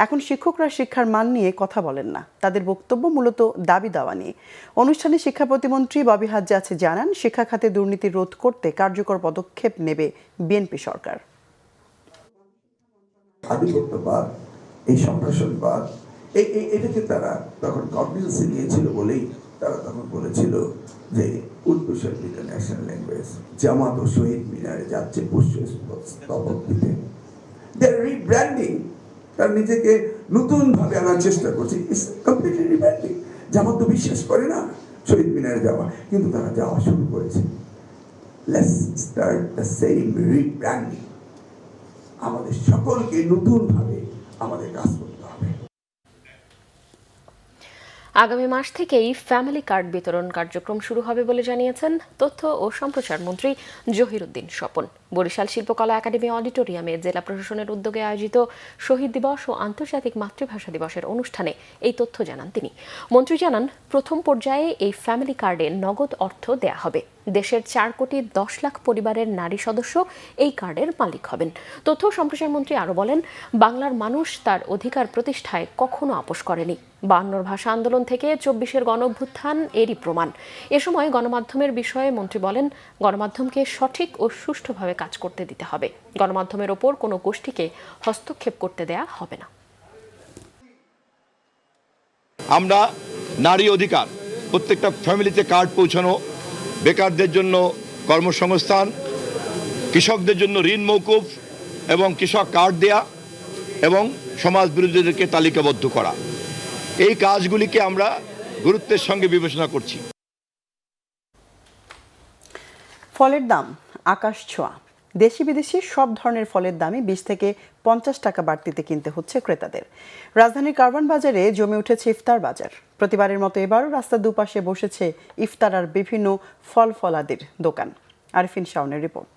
এখন শিক্ষকরা শিক্ষার মান নিয়ে কথা বলেন না, তাদের বক্তব্য মূলত দাবি দাওয়া নিয়ে। অনুষ্ঠানে শিক্ষা প্রতিমন্ত্রী ববি হাজ্জাজ জানান, শিক্ষা খাতে দুর্নীতি রোধ করতে কার্যকর পদক্ষেপ নেবে বিএনপি সরকার। আধিপত্যবাদ, এই সম্প্রসারণবাদ, এটাকে তারা তখন কগনিজেন্সে নিয়েছিল বলেই তারা তখন বলেছিল যে Urdu should be the national language। জামাত ও শহীদ মিনারে যাচ্ছে পুষ্পস্তবক দিতে, রিব্র্যান্ডিং, তার নিজেকে নতুন ভাবে আনার চেষ্টা করছে। Completely rebranding. জামাত তো বিশ্বাস করে না শহীদ মিনারে যাওয়া, কিন্তু তারা যাওয়া শুরু করেছে। Let's start the same rebranding. আমাদের সকলকে নতুন ভাবে আমাদের কাজ করতে হবে। আগামী মাস থেকেই ফ্যামিলি কার্ড বিতরণ কার্যক্রম শুরু হবে বলে জানিয়েছেন তথ্য ও সম্প্রচার মন্ত্রী জহিরুদ্দিন স্বপন। বরিশাল শিল্পকলা একাডেমি অডিটোরিয়ামে জেলা প্রশাসনের উদ্যোগে আয়োজিত শহীদ দিবস ও আন্তর্জাতিক মাতৃভাষা দিবসের অনুষ্ঠানে এই তথ্য জানান তিনি। মন্ত্রী জানান, প্রথম পর্যায়ে এই ফ্যামিলি কার্ডে নগদ অর্থ দেয়া হবে। দেশের 4,10,00,000 পরিবারের নারী সদস্য এই কার্ডের মালিক হবেন। তথ্য ও সম্প্রচার মন্ত্রী আরও বলেন, বাংলার মানুষ তার অধিকার প্রতিষ্ঠায় কখনো আপোষ করেনি। 52 ভাষা আন্দোলন থেকে 24-এর গণঅভ্যুত্থান এরই প্রমাণ। এ সময় গণমাধ্যমের বিষয়ে মন্ত্রী বলেন, গণমাধ্যমকে সঠিক ও সুষ্ঠুভাবে কাজ করতে দিতে হবে। গণমাধ্যমের ওপর কোনো গোষ্ঠীকে হস্তক্ষেপ করতে দেয়া হবে না। আমরা নারী অধিকার, প্রত্যেকটা ফ্যামিলিতে কার্ড পৌঁছানো, বেকারদের জন্য কর্মসংস্থান, কৃষকদের জন্য ঋণ মৌকুফ এবং কৃষক কার্ড দেয়া এবং সমাজ বিরোধীদেরকে তালিকাবদ্ধ করা, এই কাজগুলিকে আমরা গুরুত্বের সঙ্গে বিবেচনা করছি। ফলের দাম আকাশ ছোঁয়া। দেশি বিদেশি সব ধরনের ফলের দামই 20 থেকে 50 টাকা বাড়তিতে কিনতে হচ্ছে ক্রেতাদের। রাজধানীর কারওয়ান বাজারে জমে উঠেছে ইফতার বাজার। প্রতিবারের মতো এবারও রাস্তার দুপাশে বসেছে ইফতার আর বিভিন্ন ফল ফলাদির দোকান। আরিফিন শাওনের রিপোর্ট।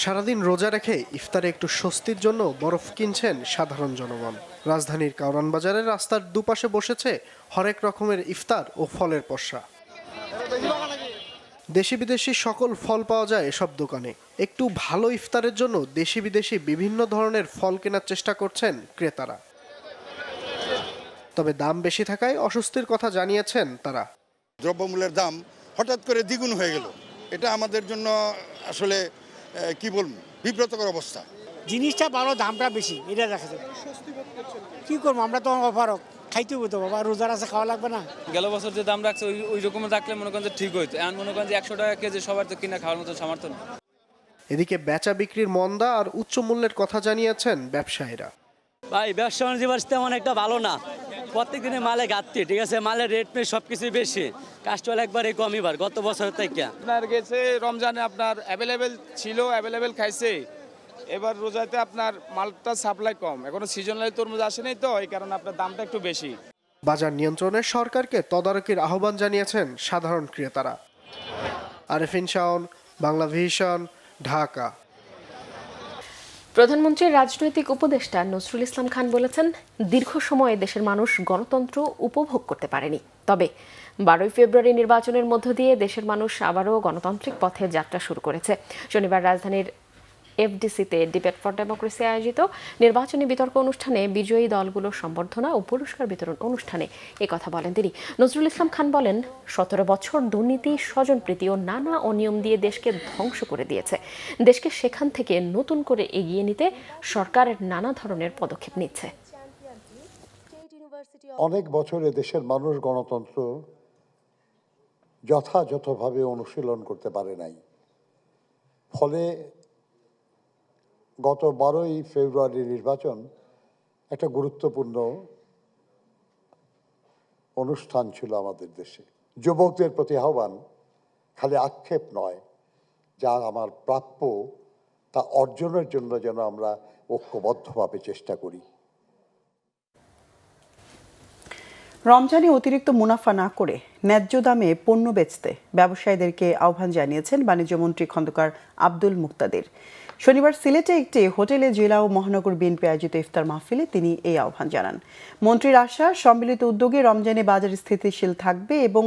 সারাদিন রোজা রেখে ইফতারে একটু স্বস্তির জন্য বরফ কিনছেন সাধারণ জনগণ। রাজধানীর কারওয়ান বাজারের রাস্তার দুপাশে বসেছে হরেক রকমের ইফতার ও ফলের পসরা। দেশি বিদেশি সকল ফল পাওয়া যায় এসব দোকানে। একটু ভালো ইফতারের জন্য দেশি বিদেশি বিভিন্ন ধরনের ফল কেনার চেষ্টা করছেন ক্রেতারা। তবে দাম বেশি থাকায় অস্বস্তির কথা জানিয়েছেন তারা। দ্রব্যমূল্যের দাম হঠাৎ করে দ্বিগুণ হয়ে গেল, এটা আমাদের জন্য আসলে কি বলবো বিব্রতকর অবস্থা। জিনিসটা ভালো, দামটা বেশি, এটা দেখা যায়। কি করবো, আমরা তো অপারক, খাইতে হতো বাবা, রোজার আছে, খাওয়া লাগবে না। গেল বছর যে দাম রাখছে ওই রকম রাখলে মনে করেন যে ঠিক হইতো, এখন মনে করেন যে 100 টাকা কেজি সবার তো কিনা খাওয়ার মতো সামর্থ্য নেই। এদিকে বেচা বিক্রির মন্দা আর উচ্চ মূল্যের কথা জানিয়েছেন ব্যবসায়ীরা। ভাই ব্যবসা বাণিজ্য তেমন একটা ভালো না, প্রত্যেক দিনে মালে ঘাটতি, ঠিক আছে, মালের রেট পেয়ে সব কিছুই বেশি, কাস্টমার একবারে কমই বার গত বছরের থেকে। আপনার গেছে রমজানে আপনার অ্যাভেলেবেল ছিল, অ্যাভেলেবেল খাইছে, এবার রোজাতে আপনার মালটা সাপ্লাই কম, এখনো সিজনালি তরমুজ আসে নাই, তো এই কারণে আপনার দামটা একটু বেশি। বাজার নিয়ন্ত্রণে সরকারকে তদারকির আহ্বান জানিয়েছেন সাধারণ ক্রেতারা। আরেফিন শাওন, বাংলা ভিশন, ঢাকা। প্রধানমন্ত্রীর রাজনৈতিক উপদেষ্টা নজরুল ইসলাম খান বলেছেন, দীর্ঘ সময় দেশের মানুষ গণতন্ত্র উপভোগ করতে পারেনি, তবে 12 ফেব্রুয়ারি নির্বাচনের মধ্য দিয়ে দেশের মানুষ আবারও গণতান্ত্রিক পথে যাত্রা শুরু করেছে। শনিবার রাজধানীর এফডিসিতে ডিবেট ফর ডেমোক্রেসি আয়োজিত নির্বাচনী বিতর্ক অনুষ্ঠানে বিজয়ী দলগুলোর সম্বর্ধনা ও পুরস্কার বিতরণ অনুষ্ঠানে একথা বলেন তিনি। নজরুল ইসলাম খান বলেন, 17 বছর দুর্নীতি, স্বজনপ্রীতি ও নানা অনিয়ম দিয়ে দেশকে ধ্বংস করে দিয়েছে। দেশকে সেখান থেকে নতুন করে এগিয়ে নিতে সরকার নানা ধরনের পদক্ষেপ নিচ্ছে। অনেক বছরে দেশের মানুষ গণতন্ত্র যথাযথভাবে অনুশীলন করতে পারে নাই, ফলে গত 12ই ফেব্রুয়ারি নির্বাচন একটা গুরুত্বপূর্ণ অনুষ্ঠান ছিল আমাদের দেশে। যুবকদের প্রতি আহ্বান, খালি আক্ষেপ নয়, যা আমার প্রাপ্য তা অর্জনের জন্য যেন আমরা ঐক্যবদ্ধভাবে চেষ্টা করি। রমজানে অতিরিক্ত মুনাফা না করে ন্যায্য দামে পণ্য বেচতে ব্যবসায়ীদেরকে আহ্বান জানিয়েছেন বাণিজ্যমন্ত্রী খন্দকার আব্দুল মুক্তাদির। শনিবার সিলেটে একটি হোটেলে জেলা ও মহানগর বিএনপি আয়োজিত ইফতার মাহফিলে তিনি এই আহ্বান জানান। মন্ত্রীর আশ্বাস, সম্মিলিত উদ্যোগে রমজানে বাজার স্থিতিশীল থাকবে এবং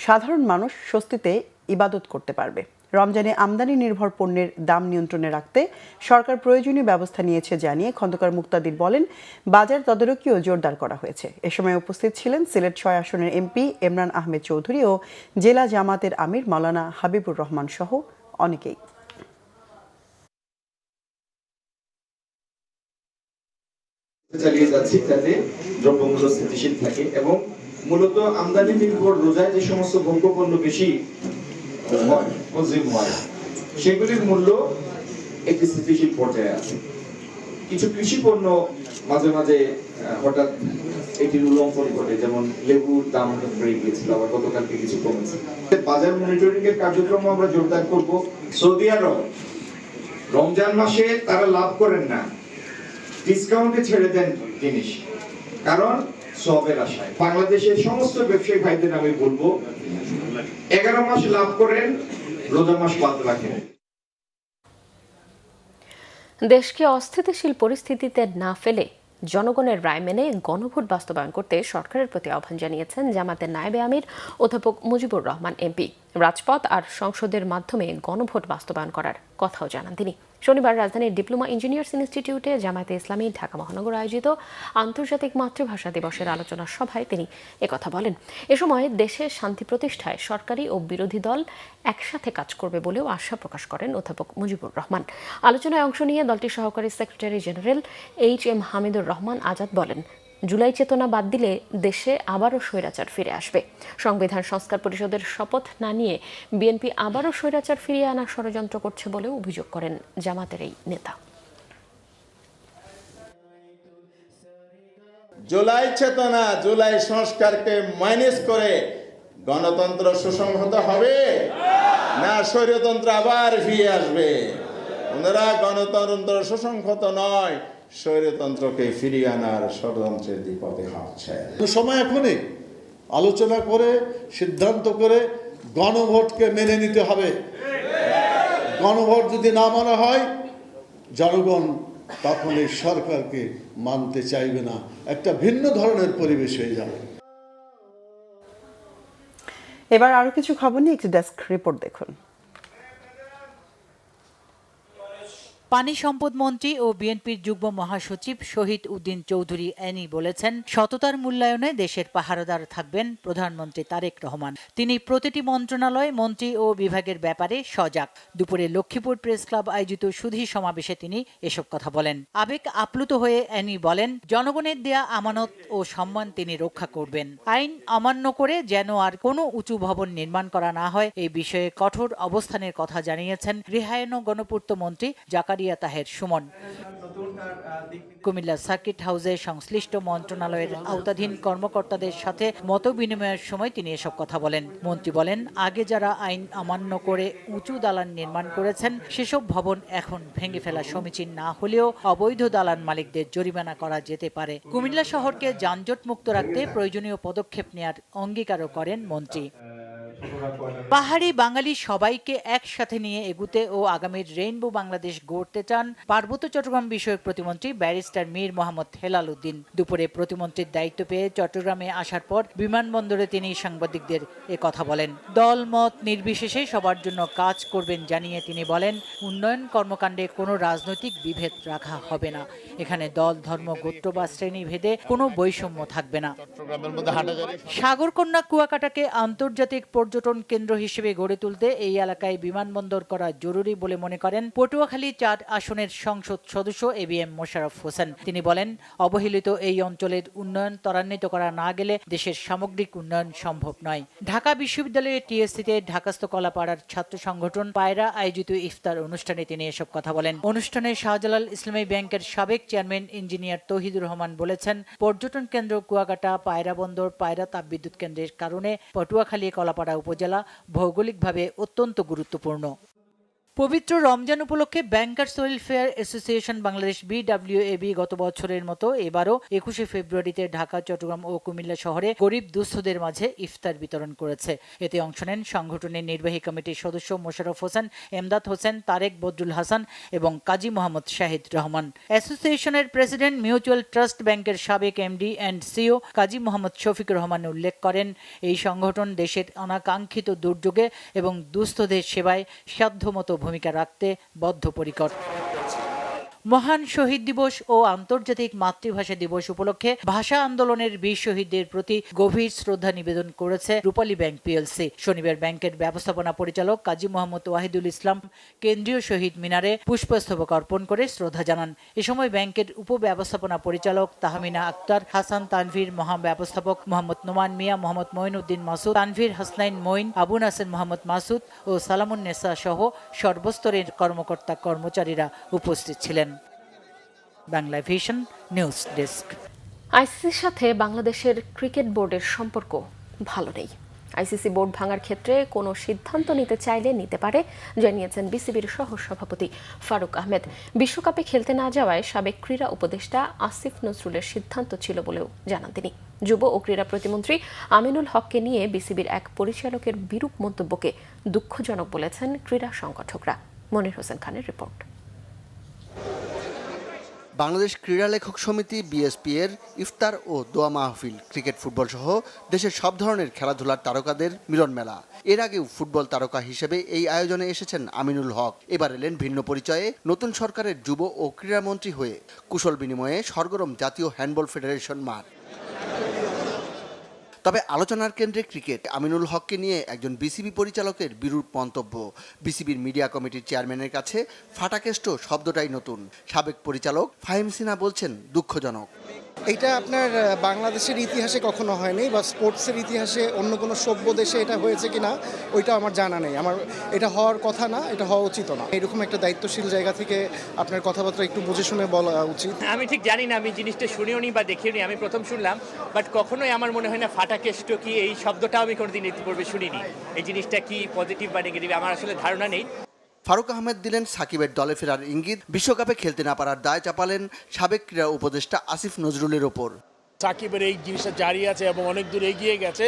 সাধারণ মানুষ স্বস্তিতে ইবাদত করতে পারবে। রমজানে আমদানি নির্ভর পণ্যের দাম নিয়ন্ত্রণে রাখতে সরকার প্রয়োজনীয় ব্যবস্থা নিয়েছে জানিয়ে খন্দকার মুক্তাদির বলেন, বাজার তদারকিও জোরদার করা হয়েছে। এ সময় উপস্থিত ছিলেন সিলেট 6 আসনের এমপি ইমরান আহমেদ চৌধুরী ও জেলা জামাতের আমির মাওলানা হাবিবুর রহমান সহ অনেকেই। চালিয়ে যাচ্ছি যাতে দ্রব্যমূল্য স্থিতিশীল থাকে এবং মূলত আমদানি নির্ভর রোজায় যে সমস্ত ভোগ্যপণ্য বেশি হয় সেগুলির মূল্য একটি স্থিতিশীল পর্যায়ে আছে। কিছু কৃষি পণ্য মাঝে মাঝে হঠাৎ এটির উল্লঙ্ঘন ঘটে, যেমন লেবুর দাম বেড়ে গিয়েছিল, আবার গতকালকে কিছু কমেছে। বাজার মনিটরিং এর কার্যক্রম আমরা জোরদার করব। সৌদি আরব রমজান মাসে তারা লাভ করেন না, ডিসকাউন্টে ছেড়ে দেন জিনিস, কারণ সবের আশায়। বাংলাদেশের সমস্ত ব্যবসায়ী ভাইদের আমি বলবো, 11 মাস লাভ করেন, রোজা মাস বাদ রাখেন। দেশকে অস্থিতিশীল পরিস্থিতিতে না ফেলে জনগণের রায় মেনে গণভোট বাস্তবায়ন করতে সরকারের প্রতি আহ্বান জানিয়েছেন জামাতের নায়েবে আমির অধ্যাপক মুজিবুর রহমান এমপি। রাজপথ আর সংসদের মাধ্যমে গণভোট বাস্তবায়ন করার কথাও জানান তিনি। শনিবার রাজধানীর ডিপ্লোমা ইঞ্জিনিয়ার্স ইনস্টিটিউটে জামায়াতে ইসলামী ঢাকা মহানগর আয়োজিত আন্তর্জাতিক মাতৃভাষা দিবসের আলোচনা সভায় তিনি একথা বলেন। এ সময় দেশে শান্তি প্রতিষ্ঠায় সরকারি ও বিরোধী দল একসাথে কাজ করবে বলেও আশা প্রকাশ করেন অধ্যাপক মুজিবুর রহমান। আলোচনায় অংশ নিয়ে দলটির সহকারী secretary general HM. Hamidur Rahman Azad বলেন, জুলাই চেতনা বাদ দিলে দেশে আবারও স্বৈরাচার ফিরে আসবে। সংবিধান সংস্কার পরিষদের শপথ না নিয়ে বিএনপি আবারও স্বৈরাচার ফিরিয়ে আনার ষড়যন্ত্র করছে বলেও অভিযোগ করেন জামাতের এই নেতা। জুলাই চেতনা, জুলাই সংস্কারকে মাইনাস করে গণতন্ত্র সুসংহত হবে না স্বৈরতন্ত্র আবার ফিরে আসবে? ওনারা গণতন্ত্র সুসংহত নয়, স্বৈরতন্ত্রকে ফিরিয়ে আনার ষড়যন্ত্রের বিপদে হাঁটছে। সময় এখনই আলোচনা করে সিদ্ধান্ত করে গণভোটকে মেনে নিতে হবে। গণভোট যদি না মানা হয়, জনগণ তখন এই সরকারকে মানতে চাইবে না, একটা ভিন্ন ধরনের পরিবেশ হয়ে যাবে। এবার আরো কিছু খবর নিয়ে একটি ডেস্ক রিপোর্ট দেখুন। পানি সম্পদ মন্ত্রী ও বিএনপির যুগ্ম মহাসচিব শহীদ উদ্দিন চৌধুরী অ্যানি বলেছেন, সততার মূল্যায়নে দেশের পাহারাদার থাকবেন প্রধানমন্ত্রী তারেক রহমান। তিনি প্রতিটি মন্ত্রণালয়, মন্ত্রী ও বিভাগের ব্যাপারে সজাগ। দুপুরে লক্ষ্মীপুর প্রেস ক্লাব আয়োজিত সুধী সমাবেশে তিনি এসব কথা বলেন। আবেগ আপ্লুত হয়ে অ্যানি বলেন, জনগণের দেয়া আমানত ও সম্মান তিনি রক্ষা করবেন। আইন অমান্য করে যেন আর কোনো উঁচু ভবন নির্মাণ করা না হয়, এই বিষয়ে কঠোর অবস্থানের কথা জানিয়েছেন গৃহায়ন ও গণপূর্ত মন্ত্রী জাকারিয়া তাহের সুমন। কুমিল্লা সার্কিট হাউসে সংশ্লিষ্ট মন্ত্রণালয়ের আওতাধীন কর্মকর্তাদের সাথে মত বিনিময়ের সময় তিনি এসব কথা বলেন। মন্ত্রী বলেন, আগে যারা আইন অমান্য করে উঁচু দালান নির্মাণ করেছেন, সেসব ভবন এখন ভেঙে ফেলা সমীচীন না হলেও অবৈধ দালান মালিকদের জরিমানা করা যেতে পারে। কুমিল্লা শহরকে যানজট মুক্ত রাখতে প্রয়োজনীয় পদক্ষেপ নেওয়ার অঙ্গীকারও করেন মন্ত্রী। পাহাড়ি বাঙালি সবাইকে একসাথে নিয়ে এগুতে ও আগামীর রেইনবো বাংলাদেশ গড়তে চান পার্বত্য চট্টগ্রাম বিষয়ক প্রতিমন্ত্রী ব্যারিস্টার মীর মোহাম্মদ হেলাল উদ্দিন। দুপুরে প্রতিমন্ত্রীর দায়িত্ব পেয়ে চট্টগ্রামে আসার পর বিমানবন্দরে তিনি সাংবাদিকদের কথা বলেন। দল মত নির্বিশেষে সবার জন্য কাজ করবেন জানিয়ে তিনি বলেন, উন্নয়ন কর্মকাণ্ডে কোনো রাজনৈতিক বিভেদ রাখা হবে না। এখানে দল, ধর্ম, গোত্র বা শ্রেণী ভেদে কোনো বৈষম্য থাকবে না। সাগরকন্যা কুয়াকাটাকে আন্তর্জাতিক পর্যটন কেন্দ্র হিসেবে গড়ে তুলতে এই এলাকায় বিমানবন্দর করা জরুরি বলে মনে করেন পটুয়াখালী ৪ আসনের সংসদ সদস্য ABM মোশাররফ হোসেন। তিনি বলেন, অবহেলিত এই অঞ্চলের উন্নয়ন ত্বরান্বিত করা না গেলে দেশের সামগ্রিক উন্নয়ন সম্ভব নয়। ঢাকা বিশ্ববিদ্যালয়ের TSC-তে ঢাকাস্থ কলাপাড়ার ছাত্র সংগঠন পায়রা আয়োজিত ইফতার অনুষ্ঠানে তিনি এসব কথা বলেন। অনুষ্ঠানে শাহজালাল ইসলামী ব্যাংকের সাবেক চেয়ারম্যান ইঞ্জিনিয়ার তৌহিদুর রহমান বলেছেন, পর্যটন কেন্দ্র কুয়াকাটা, পায়রা বন্দর, পায়রা তাপবিদ্যুৎ কেন্দ্রের কারণে পটুয়াখালী কলাপাড়া উপজেলা ভৌগোলিকভাবে অত্যন্ত গুরুত্বপূর্ণ। পবিত্র রমজান উপলক্ষে bankers welfare association Bangladesh BWAB গত বছরের মতো এবারও 21শে ফেব্রুয়ারিতে ঢাকা, চট্টগ্রাম ও কুমিল্লা শহরে গরিব দুস্থদের মাঝে ইফতার বিতরণ করেছে। এতে অংশ নেন সংগঠনের নির্বাহী কমিটির সদস্য মোশাররফ হোসেন, এমদাদ হোসেন, তারেক বদরুল হাসান এবং কাজী মোহাম্মদ শাহিদ রহমান। অ্যাসোসিয়েশনের প্রেসিডেন্ট মিউচুয়াল ট্রাস্ট ব্যাংকের সাবেক MD and CEO Kazi Mohammad Shafiqur Rahman উল্লেখ করেন, এই সংগঠন দেশের অনাকাঙ্ক্ষিত দুর্যোগে এবং দুস্থদের সেবায় সাধ্যমতো ভূমিকা রাখতে বদ্ধপরিকর। মহান শহীদ দিবস ও আন্তর্জাতিক মাতৃভাষা দিবস উপলক্ষে ভাষা আন্দোলনের বীর শহীদদের প্রতি গভীর শ্রদ্ধা নিবেদন করেছে রূপালী ব্যাংক PLC। শনিবার ব্যাংকের ব্যবস্থাপনা পরিচালক কাজী মোহাম্মদ ওয়াহিদুল ইসলাম কেন্দ্রীয় শহীদ মিনারে পুষ্পস্তবক অর্পণ করে শ্রদ্ধা জানান। এ সময় ব্যাংকের উপব্যবস্থাপনা পরিচালক তাহমিনা আক্তার, হাসান তানভীর, মহাব্যবস্থাপক মোহাম্মদ নোমান মিয়া, মোহাম্মদ মঈনুদ্দিন মাসুদ, তানভীর হাসনাইন মঈন, আবু নাসের মোহাম্মদ মাসুদ ও সালামুন নেসা সহ সর্বস্তরের কর্মকর্তা কর্মচারীরা উপস্থিত ছিলেন। Bangla vision news desk. আইসিসির সাথে বাংলাদেশের ক্রিকেট বোর্ডের সম্পর্ক ভালো নেই। আইসিসি বোর্ড ভাঙার ক্ষেত্রে কোনো সিদ্ধান্ত নিতে চাইলে নিতে পারে, জানিয়েছেন বিসিবির সহ সভাপতি ফারুক আহমেদ। বিশ্বকাপে খেলতে না যাওয়ায় সাবেক ক্রীড়া উপদেষ্টা আসিফ নজরুলের সিদ্ধান্ত ছিল বলেও জানান তিনি। যুব ও ক্রীড়া প্রতিমন্ত্রী আমিনুল হককে নিয়ে বিসিবির এক পরিচালকের বিরূপ মন্তব্যকে দুঃখজনক বলেছেন ক্রীড়া সংগঠকরা। মনির হোসেন খানের রিপোর্ট। বাংলাদেশ ক্রীড়া লেখক সমিতি BSP এর ইফতার ও দোয়া মাহফিল, ক্রিকেট, ফুটবল সহ দেশের সব ধরনের খেলাধুলার তারকাদের মিলন মেলা। এর আগেও ফুটবল তারকা হিসেবে এই আয়োজনে এসেছেন আমিনুল হক। এবার এলেন ভিন্ন পরিচয়ে নতুন সরকারের যুব ও ক্রীড়ামন্ত্রী হয়ে। কুশল বিনিময়ে সরগরম জাতীয় হ্যান্ডবল ফেডারেশন মাঠ। তবে আলোচনার কেন্দ্রে ক্রিকেট। আমিনুল হককে নিয়ে একজন বিসিবি পরিচালকের বিরূপ মন্তব্য। বিসিবির মিডিয়া কমিটির চেয়ারম্যানের কাছে ফাটাকেষ্ট শব্দটাই নতুন। সাবেক পরিচালক ফাহিম সিনহা বলছেন, দুঃখজনক। এটা আপনার বাংলাদেশের ইতিহাসে কখনো হয়নি, বা স্পোর্টসের ইতিহাসে অন্য কোনো সভ্য দেশে এটা হয়েছে কিনা ওইটা আমার জানা নেই। আমার এটা হওয়ার কথা না, এটা হওয়া উচিত না। এরকম একটা দায়িত্বশীল জায়গা থেকে আপনার কথাবার্তা একটু বুঝে শুনে বলা উচিত। আমি ঠিক জানি না, আমি জিনিসটা শুনিও নি বা দেখিও নি, আমি প্রথম শুনলাম। বাট কখনোই আমার মনে হয় না ফাটাকেষ্ট কি এই শব্দটা আমি কোনোদিন ইতিপূর্বে শুনিনি। এই জিনিসটা কি পজিটিভ বা নেগেটিভ আমার আসলে ধারণা নেই। ফারুক আহমেদ দিলেন সাকিবের দলে ফেরার ইঙ্গিত। বিশ্বকাপে খেলতে না পারার দায় চাপালেন সাবেক ক্রীড়া উপদেষ্টা আসিফ নজরুলের ওপর। সাকিবের এই জিনিসটা জারি আছে এবং অনেক দূর এগিয়ে গেছে।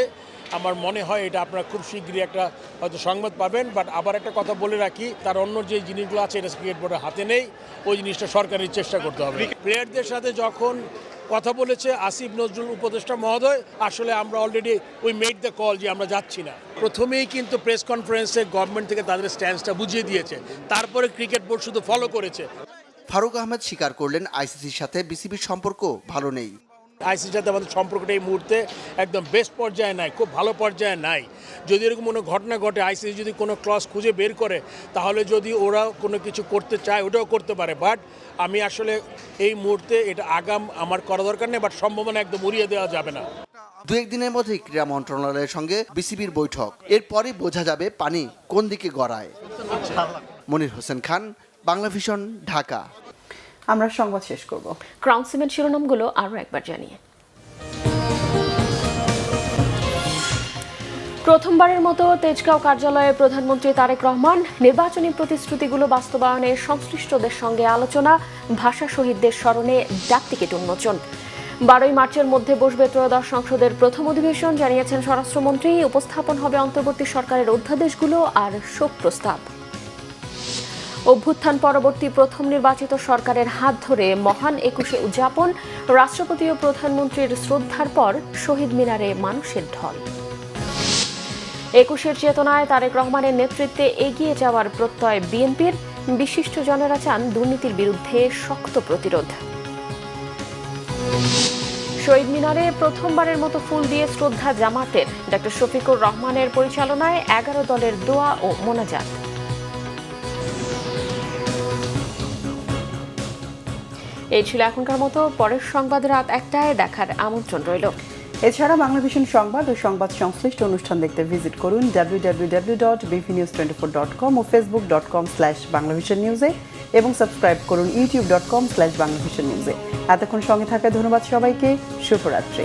আমার মনে হয় এটা আপনারা খুব শীঘ্রই একটা হয়তো সংবাদ পাবেন। বাট আবার একটা কথা বলে রাখি, তার অন্য যে জিনিসগুলো আছে এটা ক্রিকেট বোর্ডের হাতে নেই। ওই জিনিসটা সরকারের চেষ্টা করতে হবে। প্লেয়ারদের সাথে যখন কথা বলেছে আসিফ নজরুল উপদেষ্টা মহোদয়, আসলে আমরা already we made the call যে আমরা যাচ্ছি না। প্রথমেই কিন্তু প্রেস কনফারেন্সে গভর্নমেন্ট থেকে তাদের স্ট্যান্সটা বুঝিয়ে দিয়েছে, তারপরে ক্রিকেট বোর্ড শুধু ফলো করেছে। ফারুক আহমেদ স্বীকার করলেন আইসিসির সাথে বিসিবির সম্পর্ক ভালো নেই। আইসিসির সাথে আমাদের সম্পর্কটা এই মুহূর্তে একদম বেস্ট পর্যায়ে নাই, খুব ভালো পর্যায়ে নাই। যদি এরকম কোনো ঘটনা ঘটে, আইসিসি যদি কোনো ক্লজ খুঁজে বের করে, তাহলে যদি ওরা কোনো কিছু করতে চায় ওটাও করতে পারে। বাট আমি আসলে এই মুহূর্তে এটা আগাম আমার করা দরকার নেই, বাট সম্ভাবনা একদম উড়িয়ে দেওয়া যাবে না। 2-1 দিনের মধ্যেই ক্রীড়া মন্ত্রণালয়ের সঙ্গে বিসিবির বৈঠক, এরপরই বোঝা যাবে পানি কোন দিকে গড়ায়। মনির হোসেন খান, বাংলা ভিশন, ঢাকা। আমরা সংবাদ শেষ করব। ক্রাউন সিমেন্ট শিরোনামগুলো আরও একবার জানিয়ে। প্রথমবারের মতো তেজগাঁও কার্যালয়ে প্রধানমন্ত্রী তারেক রহমান। নির্বাচনী প্রতিশ্রুতিগুলো বাস্তবায়নে সংশ্লিষ্টদের সঙ্গে আলোচনা। ভাষা শহীদদের স্মরণে ডাক টিকিট উন্মোচন। 12 মার্চের মধ্যে বসবে ত্রয়োদশ সংসদের প্রথম অধিবেশন, জানিয়েছেন স্বরাষ্ট্রমন্ত্রী। উপস্থাপন হবে অন্তর্বর্তী সরকারের অধ্যাদেশগুলো আর শোক প্রস্তাব। অভ্যুত্থান পরবর্তী প্রথম নির্বাচিত সরকারের হাত ধরে মহান 21শে উদযাপন। রাষ্ট্রপতি ও প্রধানমন্ত্রীর শ্রদ্ধার পর শহীদ মিনারে মানুষের ঢল। 21-এর চেতনায় তারেক রহমানের নেতৃত্বে এগিয়ে যাওয়ার প্রত্যয় বিএনপির। বিশিষ্টজনেরা চান দুর্নীতির বিরুদ্ধে শক্ত প্রতিরোধ। শহীদ মিনারে প্রথমবারের মতো ফুল দিয়ে শ্রদ্ধা জামাতের। ডক্টর শফিকুর রহমানের পরিচালনায় 11 দলের দোয়া ও মোনাজাত। এই ছিল এখনকার মতো। পরের সংবাদ রাত 1টায় দেখার আমন্ত্রণ রইল। এছাড়া বাংলা ভিশন সংবাদ ও সংবাদ সংশ্লিষ্ট অনুষ্ঠান দেখতে ভিজিট করুন www.bvnews24.com ও facebook.com/banglavisionnews এবং সাবস্ক্রাইব করুন youtube.com/banglavisionnews। এতক্ষণ সঙ্গে থাকার ধন্যবাদ সবাইকে। শুভরাত্রি।